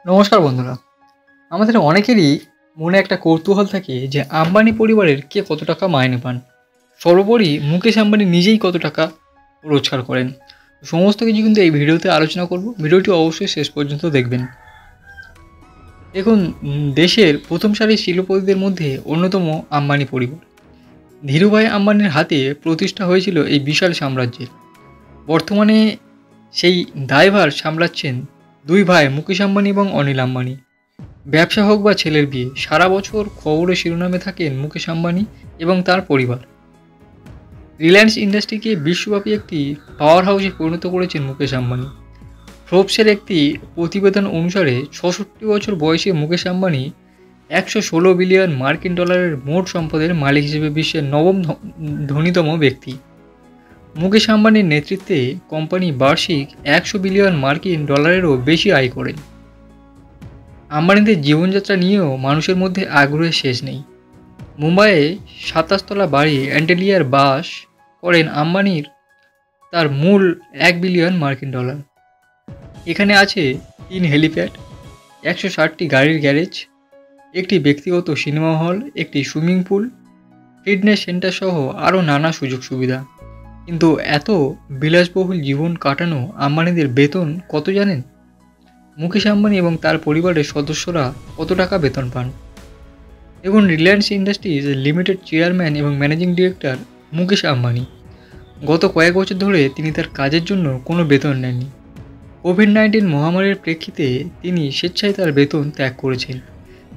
নমস্কার বন্ধুরা। আমাদের অনেকেরই মনে একটা কৌতূহল থাকে যে আম্বানি পরিবারের কে কত টাকা মাইনে পান, সর্বোপরি মুকেশ আম্বানি নিজেই কত টাকা রোজগার করেন। সমস্ত কিছু কিন্তু এই ভিডিওতে আলোচনা করব। ভিডিওটি অবশ্যই শেষ পর্যন্ত দেখবেন। দেখুন, দেশের প্রথম সারির শিল্পপতিদের মধ্যে অন্যতম আম্বানি পরিবার। ধীরুভাই আম্বানির হাতে প্রতিষ্ঠা হয়েছিল এই বিশাল সাম্রাজ্যের। বর্তমানে সেই দায়ভার সামলাচ্ছেন দুই ভাই মুকেশ আম্বানি এবং অনিল আম্বানি। ব্যবসা হোক বা ছেলের বিয়ে, সারা বছর খবরের শিরোনামে থাকেন মুকেশ আম্বানি এবং তার পরিবার। রিলায়েন্স ইন্ডাস্ট্রিকে বিশ্বব্যাপী একটি পাওয়ার হাউসে পরিণত করেছেন মুকেশ আম্বানি। ফোর্বসের একটি প্রতিবেদন অনুসারে ৬৬ বছর বয়সে মুকেশ আম্বানি ১১৬ বিলিয়ন মার্কিন ডলারের মোট সম্পদের মালিক হিসেবে বিশ্বের নবম ধনীতম ব্যক্তি। মুকেশ আম্বানির নেতৃত্বে কোম্পানি বার্ষিক ১০০ বিলিয়ন মার্কিন ডলারেরও বেশি আয় করে। আম্বানিদের জীবনযাত্রা নিয়েও মানুষের মধ্যে আগ্রহের শেষ নেই। মুম্বাইয়ে ২৭ তলা বাড়ি অ্যান্টেলিয়ার বাস করেন আম্বানির তার মূল ১ বিলিয়ন মার্কিন ডলার। এখানে আছে ৩ হেলিপ্যাড, ১৬০টি গাড়ির গ্যারেজ, একটি ব্যক্তিগত সিনেমা হল, একটি সুইমিং পুল, ফিটনেস সেন্টার সহ আরও নানা সুযোগ সুবিধা। কিন্তু এত বিলাসবহুল জীবন কাটানো আম্বানিদের বেতন কত জানেন? মুকেশ আম্বানি এবং তার পরিবারের সদস্যরা কত টাকা বেতন পান? দেখুন, রিলায়েন্স ইন্ডাস্ট্রিজ লিমিটেড চেয়ারম্যান এবং ম্যানেজিং ডিরেক্টর মুকেশ আম্বানি। গত কয়েক বছর ধরে তিনি তার কাজের জন্য কোনো বেতন নেননি। কোভিড-১৯ মহামারীর প্রেক্ষিতে তিনি স্বেচ্ছায় তার বেতন ত্যাগ করেছেন,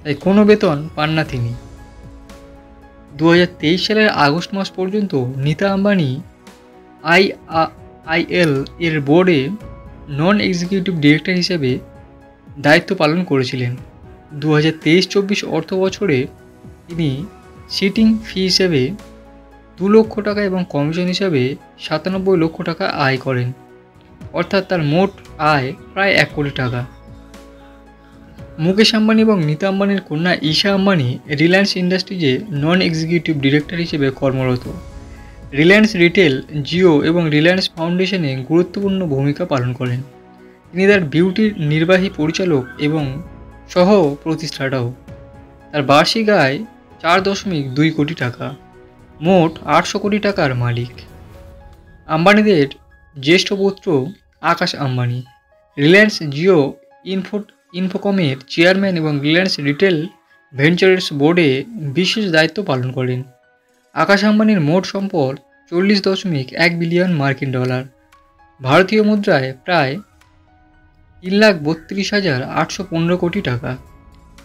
তাই কোনো বেতন পান না তিনি। ২০২৩ সালের আগস্ট মাস পর্যন্ত নীতা আম্বানি আইআইএল এর বোর্ডে নন এক্সিকিউটিভ ডিরেক্টর হিসেবে দায়িত্ব পালন করেছিলেন। ২০২৩-২৪ অর্থ বছরে তিনি সিটিং ফি হিসেবে ২ লক্ষ টাকা এবং কমিশন হিসাবে ৯৭ লক্ষ টাকা আয় করেন, অর্থাৎ তার মোট আয় প্রায় ১ কোটি টাকা। মুকেশ আম্বানি এবং নীতা আম্বানির কন্যা ঈশা আম্বানি রিলায়েন্স ইন্ডাস্ট্রিজে নন এক্সিকিউটিভ ডিরেক্টর হিসেবে কর্মরত। রিলায়েন্স রিটেল, জিও এবং রিলায়েন্স ফাউন্ডেশনে গুরুত্বপূর্ণ ভূমিকা পালন করেন। তিনি তার বিউটির নির্বাহী পরিচালক এবং সহ প্রতিষ্ঠাতাও। তার বার্ষিক আয় ৪.২ কোটি টাকা, মোট ৮০০ কোটি টাকার মালিক। আম্বানিদের জ্যেষ্ঠ পুত্র আকাশ আম্বানি রিলায়েন্স জিও ইনফোকমের চেয়ারম্যান এবং রিলায়েন্স রিটেল ভেঞ্চার্স বোর্ডে বিশেষ দায়িত্ব পালন করেন। আকাশ আম্বানির মোট সম্পদ ৪০.১ বিলিয়ন মার্কিন ডলার, ভারতীয় মুদ্রায় প্রায় ৩,৩২,৮১৫ কোটি টাকা।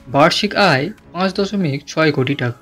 বার্ষিক আয় ৫.৬ কোটি টাকা।